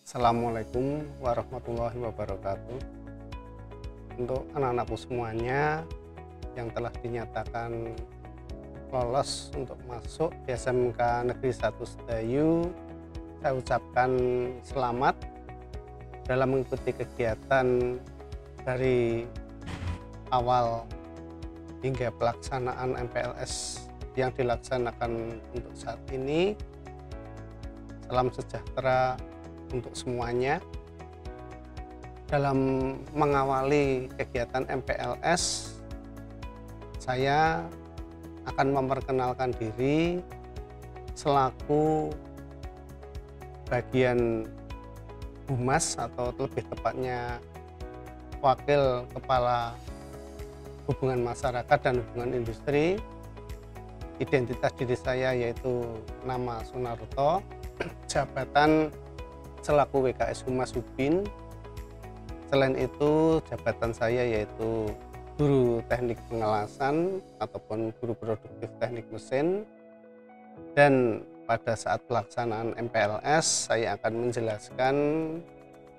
Assalamualaikum warahmatullahi wabarakatuh. Untuk anak-anakku semuanya yang telah dinyatakan lolos untuk masuk di SMK Negeri 1 Sedayu, saya ucapkan selamat dalam mengikuti kegiatan dari awal hingga pelaksanaan MPLS yang dilaksanakan untuk saat ini. Salam sejahtera untuk semuanya. Dalam mengawali kegiatan MPLS, saya akan memperkenalkan diri selaku bagian humas atau lebih tepatnya wakil kepala hubungan masyarakat dan hubungan industri. Identitas diri saya yaitu nama Sunarto, jabatan selaku WKS Humas Hubin. Selain itu, jabatan saya yaitu guru teknik pengelasan ataupun guru produktif teknik mesin. Dan pada saat pelaksanaan MPLS, saya akan menjelaskan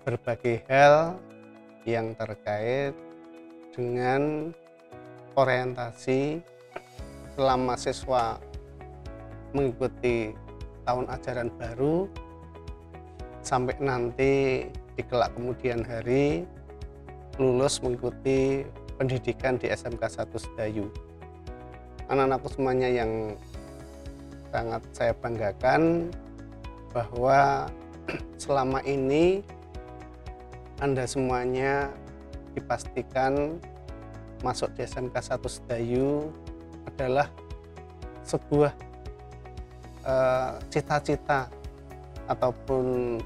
berbagai hal yang terkait dengan orientasi selama siswa mengikuti tahun ajaran baru sampai nanti di kelak kemudian hari lulus mengikuti pendidikan di SMK 1 Sedayu. Anak-anakku semuanya yang sangat saya banggakan bahwa selama ini Anda semuanya dipastikan masuk di SMK 1 Sedayu adalah sebuah cita-cita ataupun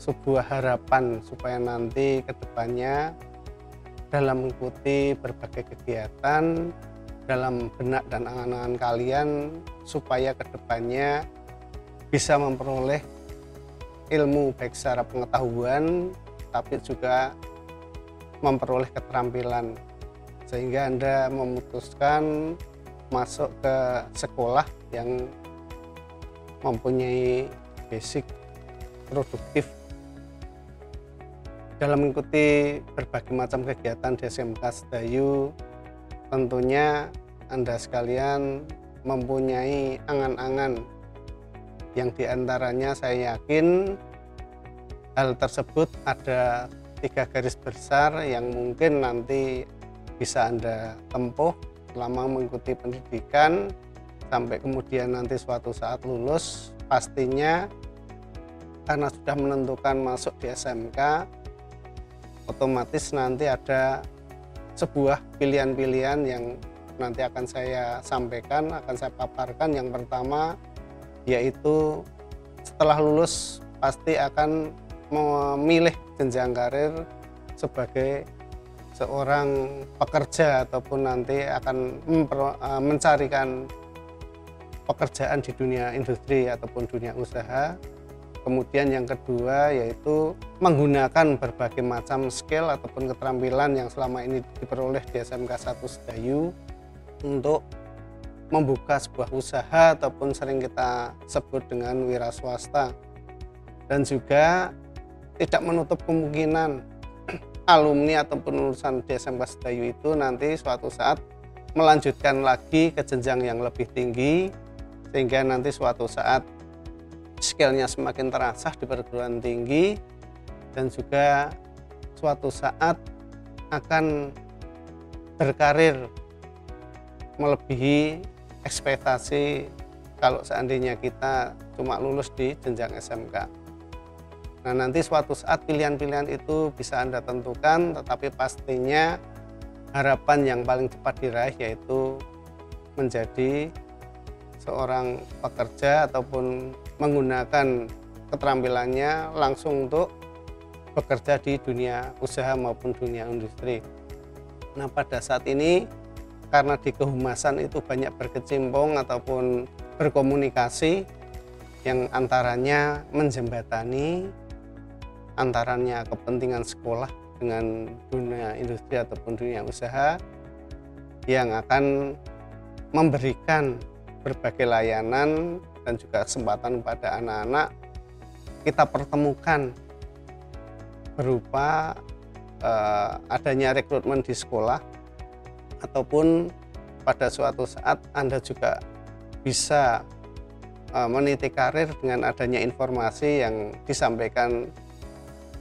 sebuah harapan supaya nanti kedepannya dalam mengikuti berbagai kegiatan dalam benak dan angan-angan kalian supaya kedepannya bisa memperoleh ilmu baik secara pengetahuan tapi juga memperoleh keterampilan sehingga Anda memutuskan masuk ke sekolah yang mempunyai basic produktif. Dalam mengikuti berbagai macam kegiatan di SMK Sedayu, tentunya Anda sekalian mempunyai angan-angan yang diantaranya saya yakin hal tersebut ada 3 garis besar yang mungkin nanti bisa Anda tempuh selama mengikuti pendidikan sampai kemudian nanti suatu saat lulus. Pastinya karena sudah menentukan masuk di SMK, otomatis nanti ada sebuah pilihan-pilihan yang nanti akan saya sampaikan, akan saya paparkan. Yang pertama yaitu setelah lulus pasti akan memilih jenjang karir sebagai seorang pekerja ataupun nanti akan mencarikan pekerjaan di dunia industri ataupun dunia usaha. Kemudian yang kedua yaitu menggunakan berbagai macam skill ataupun keterampilan yang selama ini diperoleh di SMK 1 Sedayu untuk membuka sebuah usaha ataupun sering kita sebut dengan wira swasta. Dan juga tidak menutup kemungkinan alumni ataupun lulusan di SMK Sedayu itu nanti suatu saat melanjutkan lagi ke jenjang yang lebih tinggi sehingga nanti suatu saat skillnya semakin terasah di perguruan tinggi dan juga suatu saat akan berkarir melebihi ekspektasi kalau seandainya kita cuma lulus di jenjang SMK. Nah, nanti suatu saat pilihan-pilihan itu bisa Anda tentukan, tetapi pastinya harapan yang paling cepat diraih yaitu menjadi seorang pekerja ataupun menggunakan keterampilannya langsung untuk bekerja di dunia usaha maupun dunia industri. Nah, pada saat ini karena di kehumasan itu banyak berkecimpung ataupun berkomunikasi yang antaranya menjembatani antaranya kepentingan sekolah dengan dunia industri ataupun dunia usaha yang akan memberikan berbagai layanan dan juga kesempatan pada anak-anak kita pertemukan berupa adanya rekrutmen di sekolah, ataupun pada suatu saat Anda juga bisa meniti karir dengan adanya informasi yang disampaikan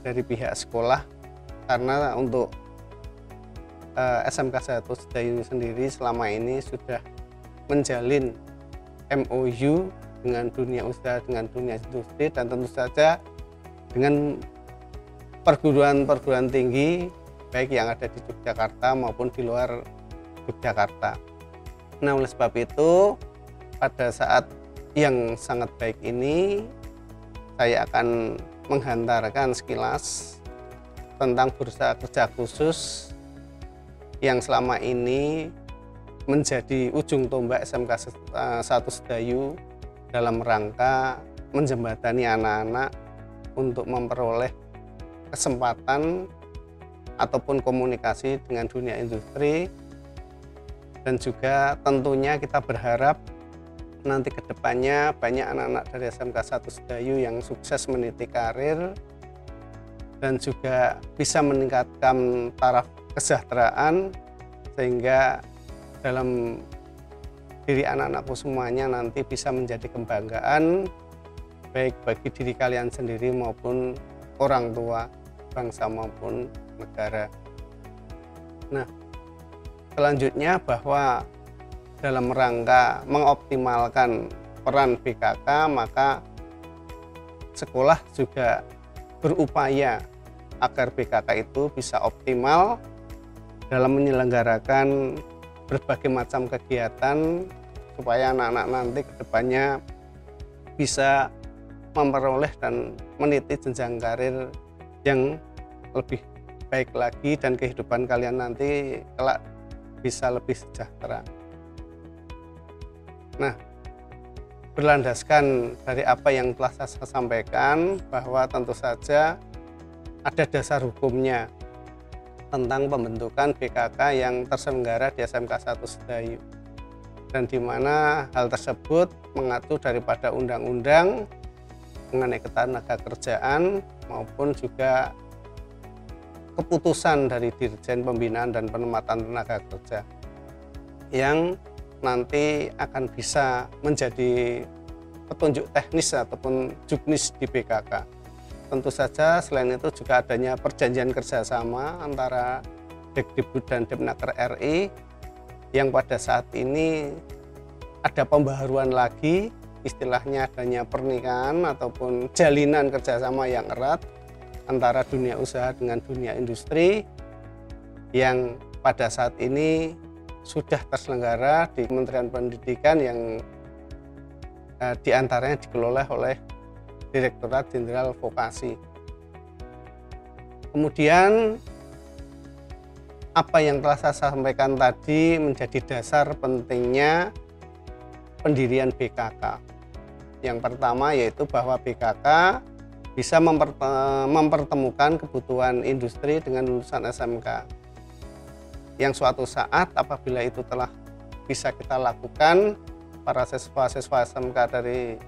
dari pihak sekolah. Karena untuk SMK 1 Sedayu sendiri selama ini sudah menjalin MOU dengan dunia usaha, dengan dunia industri, dan tentu saja dengan perguruan tinggi baik yang ada di Yogyakarta maupun di luar Yogyakarta. Nah, oleh sebab itu pada saat yang sangat baik ini saya akan menghantarkan sekilas tentang bursa kerja khusus yang selama ini menjadi ujung tombak SMK 1 Sedayu dalam rangka menjembatani anak-anak untuk memperoleh kesempatan ataupun komunikasi dengan dunia industri. Dan juga tentunya kita berharap nanti kedepannya banyak anak-anak dari SMK 1 Sedayu yang sukses meniti karir dan juga bisa meningkatkan taraf kesejahteraan, sehingga dalam diri anak-anakku semuanya nanti bisa menjadi kebanggaan baik bagi diri kalian sendiri maupun orang tua, bangsa maupun negara. Nah, selanjutnya bahwa dalam rangka mengoptimalkan peran BKK, maka sekolah juga berupaya agar BKK itu bisa optimal dalam menyelenggarakan berbagai macam kegiatan supaya anak-anak nanti kedepannya bisa memperoleh dan meniti jenjang karir yang lebih baik lagi, dan kehidupan kalian nanti kelak bisa lebih sejahtera. Nah, berlandaskan dari apa yang telah saya sampaikan, bahwa tentu saja ada dasar hukumnya tentang pembentukan BKK yang terselenggara di SMK 1 Sedayu, dan di mana hal tersebut mengatur daripada undang-undang mengenai ketenagakerjaan maupun juga keputusan dari Dirjen Pembinaan dan Penempatan Tenaga Kerja yang nanti akan bisa menjadi petunjuk teknis ataupun juknis di BKK. Tentu saja selain itu juga adanya perjanjian kerjasama antara Dikdikbud dan Depnaker RI yang pada saat ini ada pembaharuan lagi, istilahnya adanya pernikahan ataupun jalinan kerjasama yang erat antara dunia usaha dengan dunia industri yang pada saat ini sudah terselenggara di Kementerian Pendidikan yang diantaranya dikelola oleh Direktorat Jenderal Vokasi. Kemudian apa yang telah saya sampaikan tadi menjadi dasar pentingnya pendirian BKK. Yang pertama yaitu bahwa BKK bisa mempertemukan kebutuhan industri dengan lulusan SMK, yang suatu saat apabila itu telah bisa kita lakukan, para siswa-siswa SMK dari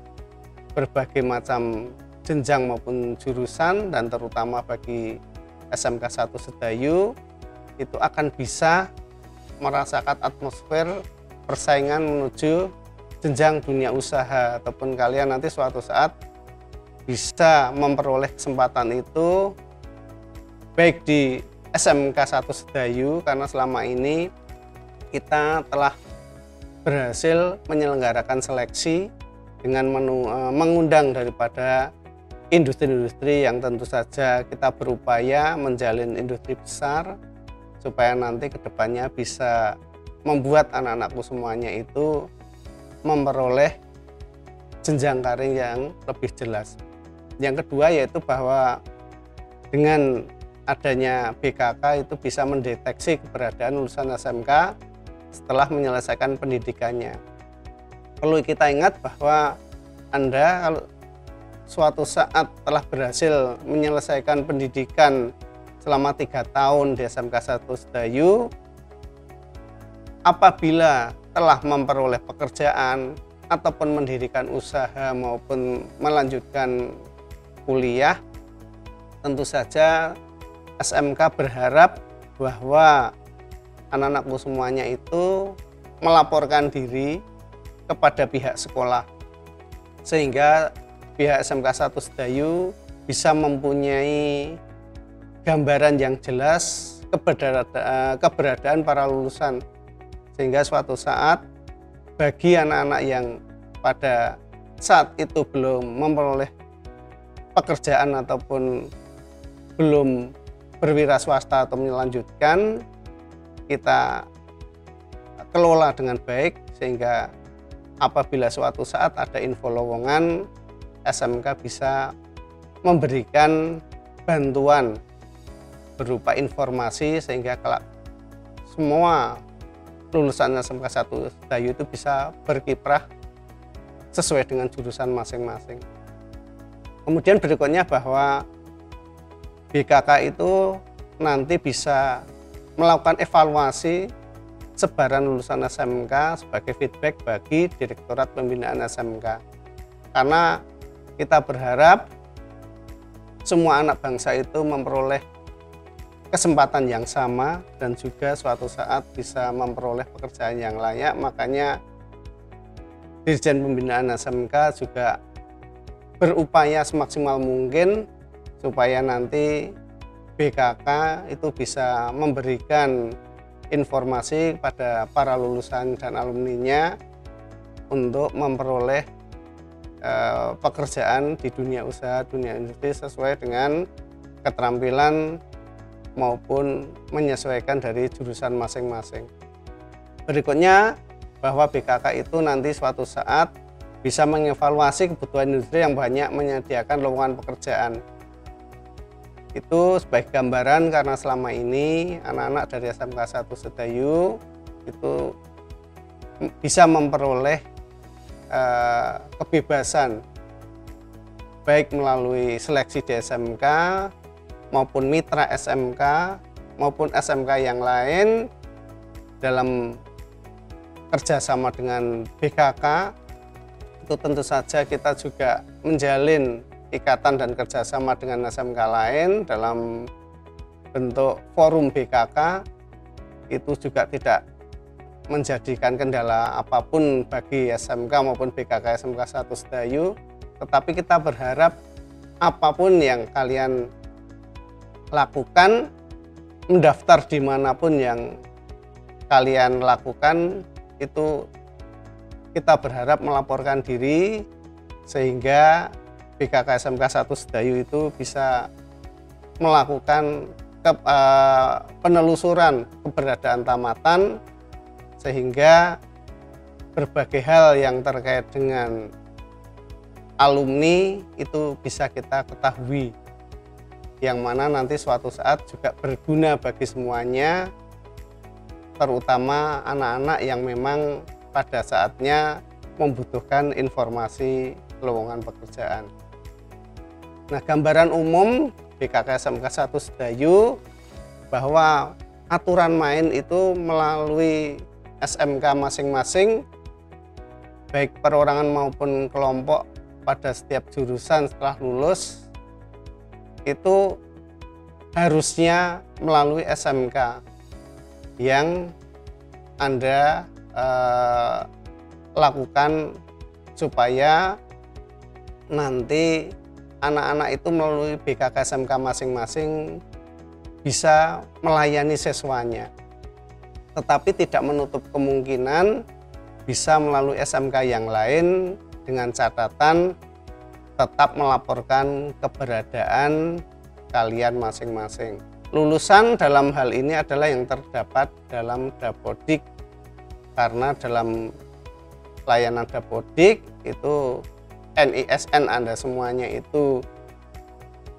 berbagai macam jenjang maupun jurusan, dan terutama bagi SMK 1 Sedayu itu akan bisa merasakan atmosfer persaingan menuju jenjang dunia usaha, ataupun kalian nanti suatu saat bisa memperoleh kesempatan itu baik di SMK 1 Sedayu, karena selama ini kita telah berhasil menyelenggarakan seleksi dengan mengundang daripada industri-industri yang tentu saja kita berupaya menjalin industri besar supaya nanti kedepannya bisa membuat anak-anakku semuanya itu memperoleh jenjang karir yang lebih jelas. Yang kedua yaitu bahwa dengan adanya BKK itu bisa mendeteksi keberadaan lulusan SMK setelah menyelesaikan pendidikannya. Perlu kita ingat bahwa Anda kalau suatu saat telah berhasil menyelesaikan pendidikan selama 3 tahun di SMK 1 Sedayu, apabila telah memperoleh pekerjaan ataupun mendirikan usaha maupun melanjutkan kuliah, tentu saja SMK berharap bahwa anak-anakku semuanya itu melaporkan diri kepada pihak sekolah, sehingga pihak SMK 1 Sedayu bisa mempunyai gambaran yang jelas keberadaan para lulusan, sehingga suatu saat bagi anak-anak yang pada saat itu belum memperoleh pekerjaan ataupun belum berwira swasta atau melanjutkan, kita kelola dengan baik sehingga apabila suatu saat ada info lowongan, SMK bisa memberikan bantuan berupa informasi sehingga kalau semua lulusan SMK 1 Sedayu itu bisa berkiprah sesuai dengan jurusan masing-masing. Kemudian berikutnya bahwa BKK itu nanti bisa melakukan evaluasi sebaran lulusan SMK sebagai feedback bagi Direktorat Pembinaan SMK. Karena kita berharap semua anak bangsa itu memperoleh kesempatan yang sama dan juga suatu saat bisa memperoleh pekerjaan yang layak. Makanya Dirjen Pembinaan SMK juga berupaya semaksimal mungkin supaya nanti BKK itu bisa memberikan informasi kepada para lulusan dan alumninya untuk memperoleh pekerjaan di dunia usaha, dunia industri sesuai dengan keterampilan maupun menyesuaikan dari jurusan masing-masing. Berikutnya bahwa BKK itu nanti suatu saat bisa mengevaluasi kebutuhan industri yang banyak menyediakan lowongan pekerjaan. Itu sebagai gambaran karena selama ini anak-anak dari SMK 1 Sedayu itu bisa memperoleh kebebasan baik melalui seleksi di SMK maupun mitra SMK maupun SMK yang lain dalam kerjasama dengan BKK. Itu tentu saja kita juga menjalin ikatan dan kerjasama dengan SMK lain dalam bentuk forum BKK. Itu juga tidak menjadikan kendala apapun bagi SMK maupun BKK SMK 1 Sedayu, tetapi kita berharap apapun yang kalian lakukan, mendaftar dimanapun yang kalian lakukan, itu kita berharap melaporkan diri sehingga BKK SMK 1 Sedayu itu bisa melakukan penelusuran keberadaan tamatan sehingga berbagai hal yang terkait dengan alumni itu bisa kita ketahui, yang mana nanti suatu saat juga berguna bagi semuanya, terutama anak-anak yang memang pada saatnya membutuhkan informasi lowongan pekerjaan. Nah, gambaran umum BKK SMK 1 Sedayu bahwa aturan main itu melalui SMK masing-masing, baik perorangan maupun kelompok pada setiap jurusan setelah lulus, itu harusnya melalui SMK yang Anda lakukan supaya nanti anak-anak itu melalui BKK SMK masing-masing bisa melayani siswanya, tetapi tidak menutup kemungkinan bisa melalui SMK yang lain dengan catatan tetap melaporkan keberadaan kalian masing-masing. Lulusan dalam hal ini adalah yang terdapat dalam Dapodik, karena dalam layanan Dapodik itu NISN Anda semuanya itu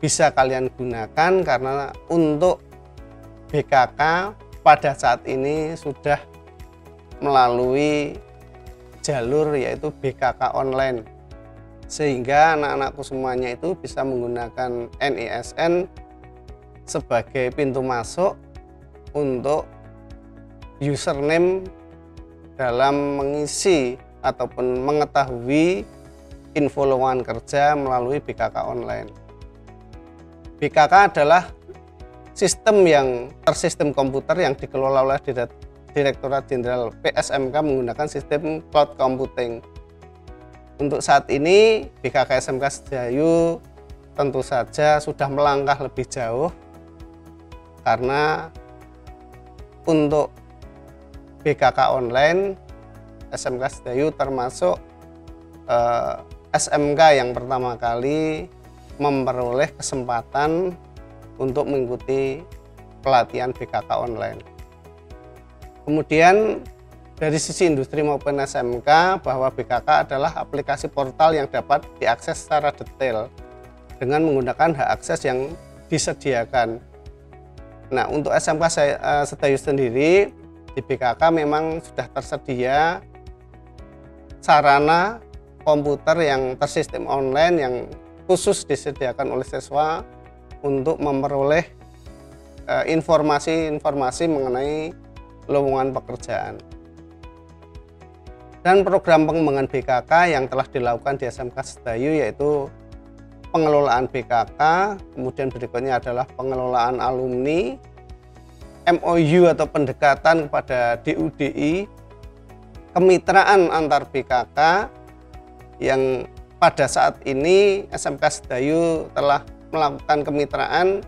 bisa kalian gunakan, karena untuk BKK pada saat ini sudah melalui jalur yaitu BKK online, sehingga anak-anakku semuanya itu bisa menggunakan NISN sebagai pintu masuk untuk username dalam mengisi ataupun mengetahui info lowongan kerja melalui BKK online. BKK adalah sistem yang tersistem komputer yang dikelola oleh Direktorat Jenderal PSMK menggunakan sistem cloud computing. Untuk saat ini BKK SMK Sedayu tentu saja sudah melangkah lebih jauh, karena untuk BKK online SMK Sedayu termasuk SMK yang pertama kali memperoleh kesempatan untuk mengikuti pelatihan BKK online. Kemudian dari sisi industri maupun SMK, bahwa BKK adalah aplikasi portal yang dapat diakses secara detail dengan menggunakan hak akses yang disediakan. Nah, untuk SMK Sedayu sendiri di BKK memang sudah tersedia sarana komputer yang tersistem online yang khusus disediakan oleh siswa untuk memperoleh informasi-informasi mengenai lowongan pekerjaan. Dan program pengembangan BKK yang telah dilakukan di SMK Sedayu yaitu pengelolaan BKK, kemudian berikutnya adalah pengelolaan alumni, MOU atau pendekatan kepada DUDI, kemitraan antar BKK yang pada saat ini SMK Sedayu telah melakukan kemitraan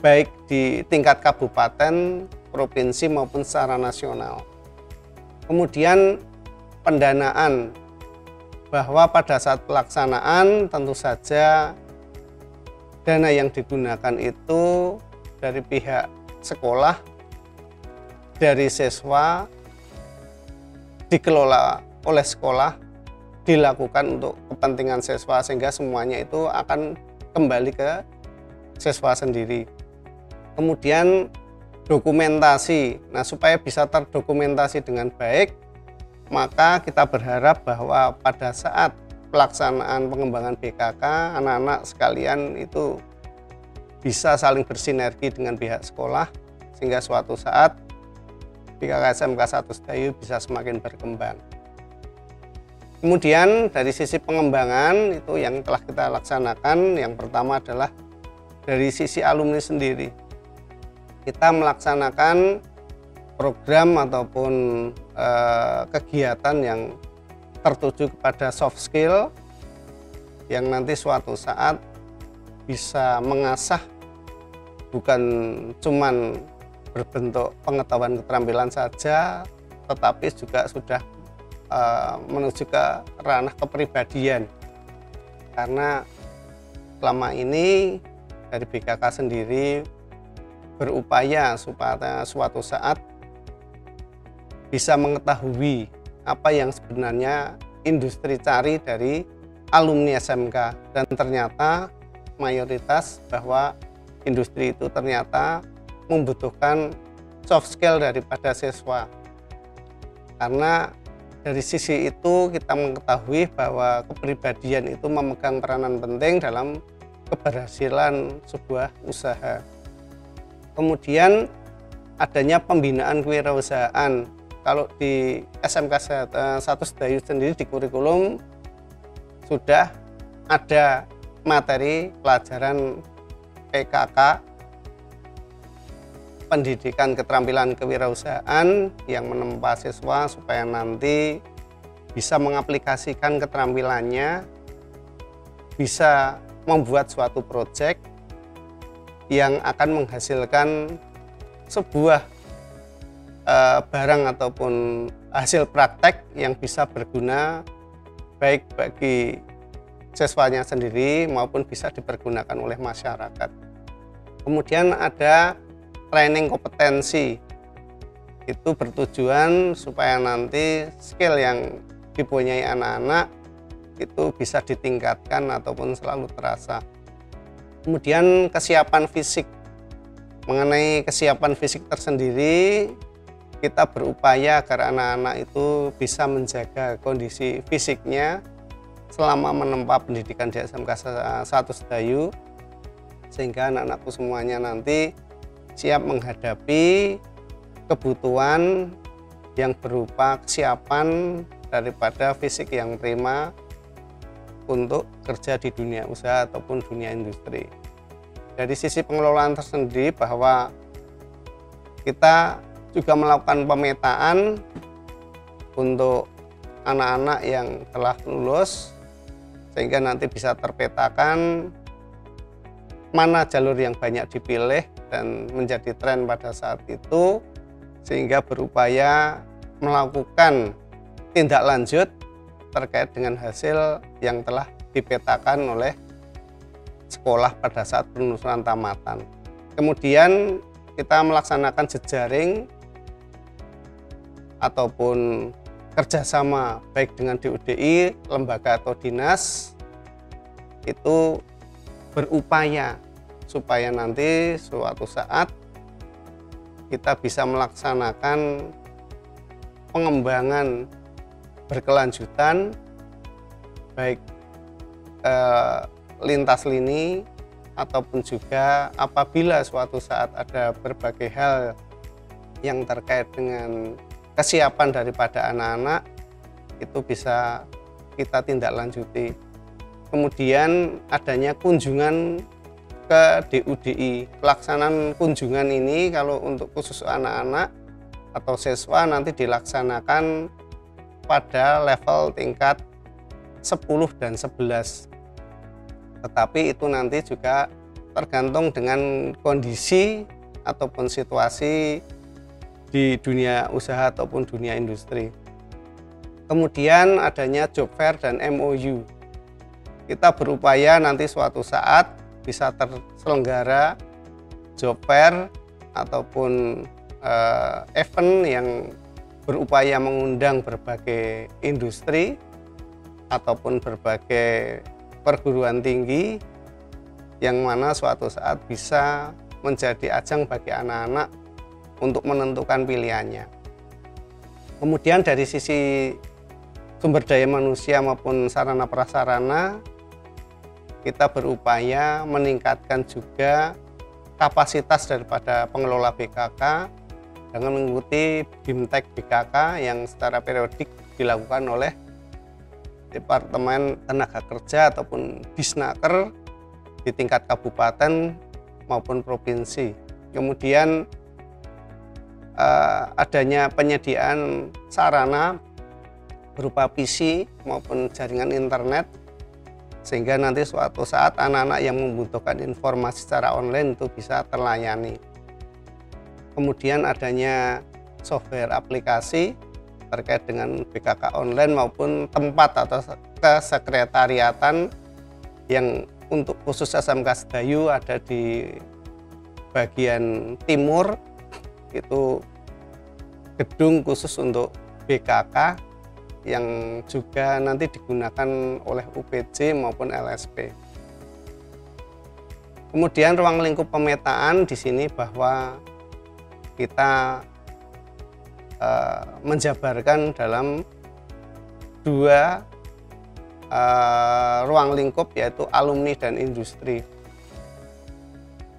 baik di tingkat kabupaten, provinsi maupun secara nasional. Kemudian pendanaan, bahwa pada saat pelaksanaan tentu saja dana yang digunakan itu dari pihak sekolah, dari siswa, dikelola oleh sekolah, dilakukan untuk kepentingan siswa, sehingga semuanya itu akan kembali ke siswa sendiri. Kemudian dokumentasi, nah supaya bisa terdokumentasi dengan baik, maka kita berharap bahwa pada saat pelaksanaan pengembangan BKK, anak-anak sekalian itu bisa saling bersinergi dengan pihak sekolah, sehingga suatu saat BKK SMK 1 Sedayu bisa semakin berkembang. Kemudian dari sisi pengembangan itu yang telah kita laksanakan, yang pertama adalah dari sisi alumni sendiri. Kita melaksanakan program ataupun kegiatan yang tertuju kepada soft skill yang nanti suatu saat bisa mengasah bukan cuman berbentuk pengetahuan keterampilan saja, tetapi juga sudah menuju ke ranah kepribadian. Karena selama ini dari BKK sendiri berupaya supaya suatu saat bisa mengetahui apa yang sebenarnya industri cari dari alumni SMK, dan ternyata mayoritas bahwa industri itu ternyata membutuhkan soft skill daripada siswa. Karena dari sisi itu kita mengetahui bahwa kepribadian itu memegang peranan penting dalam keberhasilan sebuah usaha. Kemudian adanya pembinaan kewirausahaan. Kalau di SMK 1 Sedayu sendiri di kurikulum sudah ada materi pelajaran PKK, pendidikan keterampilan kewirausahaan, yang menempa siswa supaya nanti bisa mengaplikasikan keterampilannya, bisa membuat suatu proyek yang akan menghasilkan sebuah barang ataupun hasil praktek yang bisa berguna baik bagi siswanya sendiri maupun bisa dipergunakan oleh masyarakat. Kemudian ada training kompetensi, itu bertujuan supaya nanti skill yang dipunyai anak-anak itu bisa ditingkatkan ataupun selalu terasa. Kemudian kesiapan fisik. Mengenai kesiapan fisik tersendiri, kita berupaya agar anak-anak itu bisa menjaga kondisi fisiknya selama menempa pendidikan di SMK 1 Sedayu, sehingga anak-anakku semuanya nanti siap menghadapi kebutuhan yang berupa kesiapan daripada fisik yang prima untuk kerja di dunia usaha ataupun dunia industri. dari sisi pengelolaan tersendiri bahwa kita juga melakukan pemetaan untuk anak-anak yang telah lulus, sehingga nanti bisa terpetakan mana jalur yang banyak dipilih dan menjadi tren pada saat itu, sehingga berupaya melakukan tindak lanjut terkait dengan hasil yang telah dipetakan oleh sekolah pada saat penelusuran tamatan. Kemudian kita melaksanakan jejaring ataupun kerjasama baik dengan DUDI, lembaga atau dinas, itu berupaya supaya nanti suatu saat kita bisa melaksanakan pengembangan berkelanjutan baik lintas lini ataupun juga apabila suatu saat ada berbagai hal yang terkait dengan kesiapan daripada anak-anak, itu bisa kita tindak lanjuti. Kemudian adanya kunjungan ke DUDI. Pelaksanaan kunjungan ini kalau untuk khusus anak-anak atau siswa nanti dilaksanakan pada level tingkat 10 dan 11. Tetapi itu nanti juga tergantung dengan kondisi ataupun situasi di dunia usaha ataupun dunia industri. Kemudian adanya job fair dan MOU. Kita berupaya nanti suatu saat bisa terselenggara job fair ataupun event yang berupaya mengundang berbagai industri ataupun berbagai perguruan tinggi, yang mana suatu saat bisa menjadi ajang bagi anak-anak untuk menentukan pilihannya. Kemudian dari sisi sumber daya manusia maupun sarana prasarana, kita berupaya meningkatkan juga kapasitas daripada pengelola BKK dengan mengikuti BIMTEK BKK yang secara periodik dilakukan oleh Departemen Tenaga Kerja ataupun Disnaker di tingkat kabupaten maupun provinsi. Kemudian adanya penyediaan sarana berupa PC maupun jaringan internet, sehingga nanti suatu saat anak-anak yang membutuhkan informasi secara online itu bisa terlayani. Kemudian adanya software aplikasi terkait dengan BKK online maupun tempat atau kesekretariatan yang untuk khusus SMK Sedayu ada di bagian timur, itu gedung khusus untuk BKK yang juga nanti digunakan oleh UPJ maupun LSP. Kemudian ruang lingkup pemetaan di sini bahwa kita menjabarkan dalam dua ruang lingkup, yaitu alumni dan industri.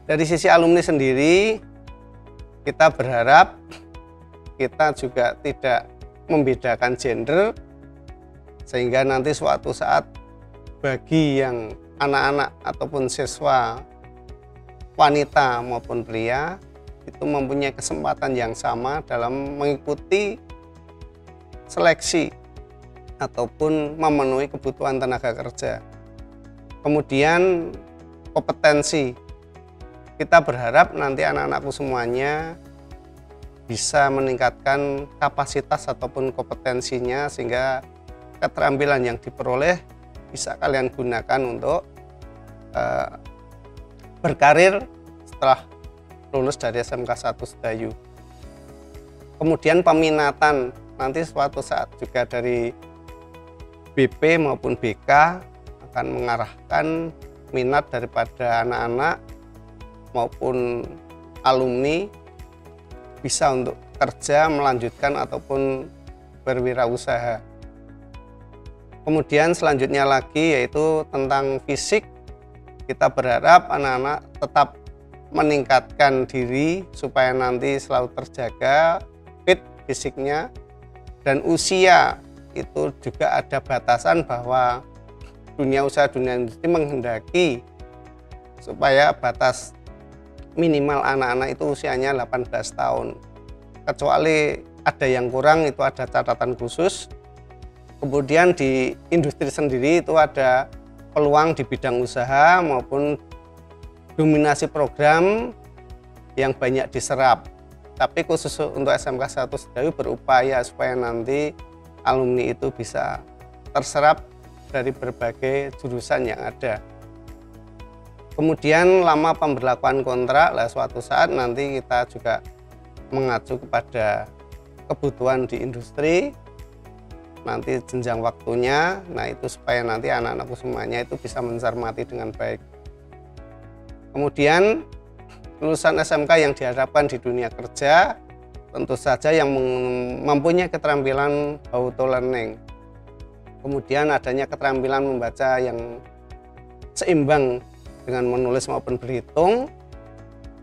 Dari sisi alumni sendiri, kita berharap kita juga tidak membedakan gender, sehingga nanti suatu saat bagi yang anak-anak ataupun siswa wanita maupun pria itu mempunyai kesempatan yang sama dalam mengikuti seleksi ataupun memenuhi kebutuhan tenaga kerja. Kemudian kompetensi, kita berharap nanti anak-anakku semuanya bisa meningkatkan kapasitas ataupun kompetensinya, sehingga keterampilan yang diperoleh bisa kalian gunakan untuk berkarir setelah lulus dari SMK 1 Sedayu. Kemudian peminatan, nanti suatu saat juga dari BP maupun BK akan mengarahkan minat daripada anak-anak maupun alumni bisa untuk kerja, melanjutkan ataupun berwirausaha. Kemudian selanjutnya lagi yaitu tentang fisik. Kita berharap anak-anak tetap meningkatkan diri supaya nanti selalu terjaga fit fisiknya, dan usia itu juga ada batasan bahwa dunia usaha, dunia industri menghendaki supaya batas minimal anak-anak itu usianya 18 tahun. Kecuali ada yang kurang, itu ada catatan khusus. Kemudian di industri sendiri itu ada peluang di bidang usaha maupun dominasi program yang banyak diserap. Tapi khusus untuk SMK 1 Sedayu berupaya supaya nanti alumni itu bisa terserap dari berbagai jurusan yang ada. Kemudian lama pemberlakuan kontrak, lah suatu saat nanti kita juga mengacu kepada kebutuhan di industri, nanti jenjang waktunya, nah itu supaya nanti anak-anakku semuanya itu bisa mencermati dengan baik. Kemudian lulusan SMK yang diharapkan di dunia kerja tentu saja yang mempunyai keterampilan auto learning, kemudian adanya keterampilan membaca yang seimbang dengan menulis maupun berhitung,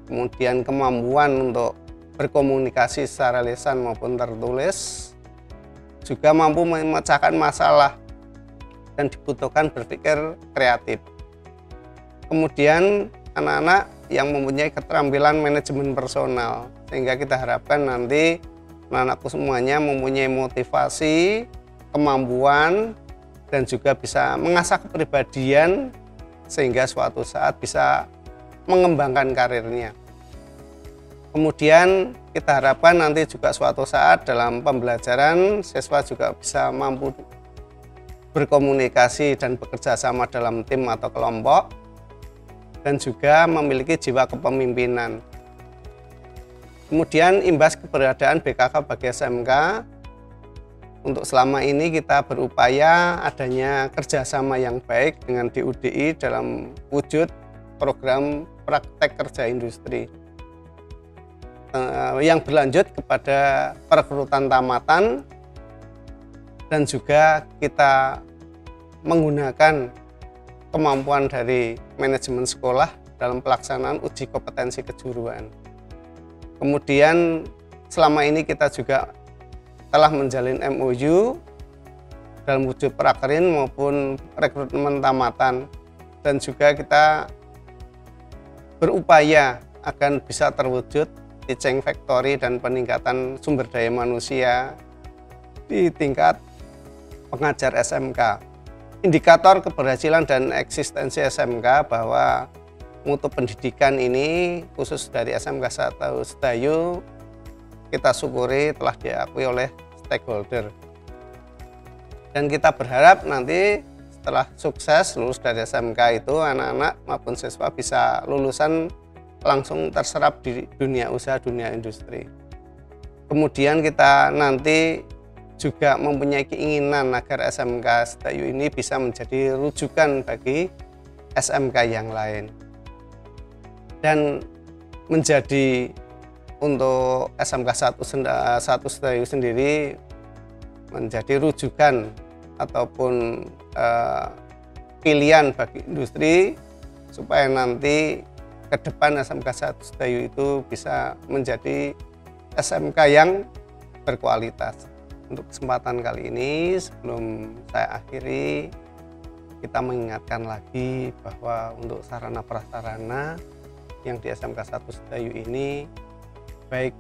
kemudian kemampuan untuk berkomunikasi secara lisan maupun tertulis, juga mampu memecahkan masalah dan dibutuhkan berpikir kreatif. Kemudian anak-anak yang mempunyai keterampilan manajemen personal, sehingga kita harapkan nanti anak-anakku semuanya mempunyai motivasi, kemampuan, dan juga bisa mengasah kepribadian sehingga suatu saat bisa mengembangkan karirnya. Kemudian kita harapkan nanti juga suatu saat dalam pembelajaran siswa juga bisa mampu berkomunikasi dan bekerja sama dalam tim atau kelompok, dan juga memiliki jiwa kepemimpinan. Kemudian imbas keberadaan BKK bagi SMK, untuk selama ini kita berupaya adanya kerjasama yang baik dengan DUDI dalam wujud program praktek kerja industri yang berlanjut kepada perekrutan tamatan, dan juga kita menggunakan kemampuan dari manajemen sekolah dalam pelaksanaan uji kompetensi kejuruan. Kemudian selama ini kita juga telah menjalin MOU dalam wujud prakerin maupun rekrutmen tamatan, dan juga kita berupaya agar bisa terwujud teaching factory dan peningkatan sumber daya manusia di tingkat pengajar SMK. Indikator keberhasilan dan eksistensi SMK bahwa mutu pendidikan ini khusus dari SMK 1 Sedayu kita syukuri telah diakui oleh stakeholder, dan kita berharap nanti setelah sukses lulus dari SMK itu anak-anak maupun siswa bisa lulusan langsung terserap di dunia usaha, dunia industri. Kemudian kita nanti juga mempunyai keinginan agar SMK Sedayu ini bisa menjadi rujukan bagi SMK yang lain, dan menjadi untuk SMK 1 Sedayu sendiri menjadi rujukan ataupun pilihan bagi industri, supaya nanti ke depan SMK 1 Sedayu itu bisa menjadi SMK yang berkualitas. Untuk kesempatan kali ini, sebelum saya akhiri, kita mengingatkan lagi bahwa untuk sarana prasarana yang di SMK 1 Sedayu ini, baik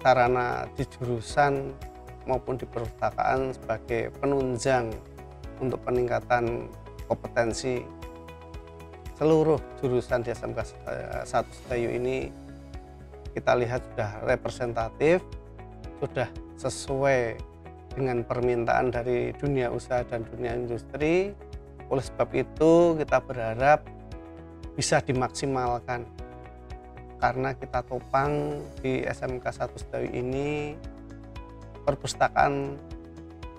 sarana di jurusan maupun di perpustakaan sebagai penunjang untuk peningkatan kompetensi seluruh jurusan di SMK 1 Sedayu ini, kita lihat sudah representatif, sudah sesuai dengan permintaan dari dunia usaha dan dunia industri. Oleh sebab itu kita berharap bisa dimaksimalkan, karena kita topang di SMK 1 Sedayu ini perpustakaan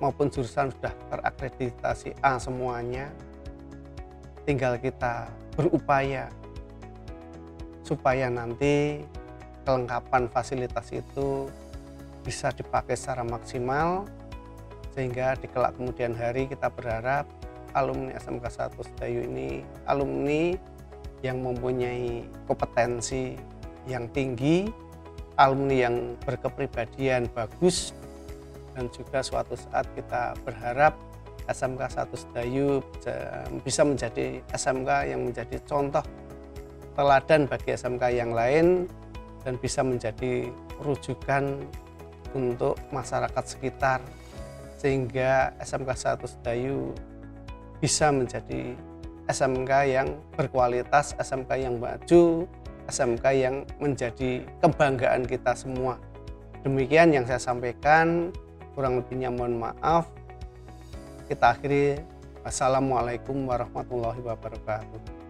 maupun jurusan sudah terakreditasi A semuanya. Tinggal kita berupaya supaya nanti kelengkapan fasilitas itu bisa dipakai secara maksimal, sehingga di kelak kemudian hari kita berharap alumni SMK 1 Sedayu ini alumni yang mempunyai kompetensi yang tinggi, alumni yang berkepribadian bagus, dan juga suatu saat kita berharap SMK 1 Sedayu bisa menjadi SMK yang menjadi contoh teladan bagi SMK yang lain dan bisa menjadi rujukan untuk masyarakat sekitar, sehingga SMK 1 Sedayu bisa menjadi SMK yang berkualitas, SMK yang maju, SMK yang menjadi kebanggaan kita semua. Demikian yang saya sampaikan, kurang lebihnya mohon maaf. Kita akhiri. Wassalamualaikum warahmatullahi wabarakatuh.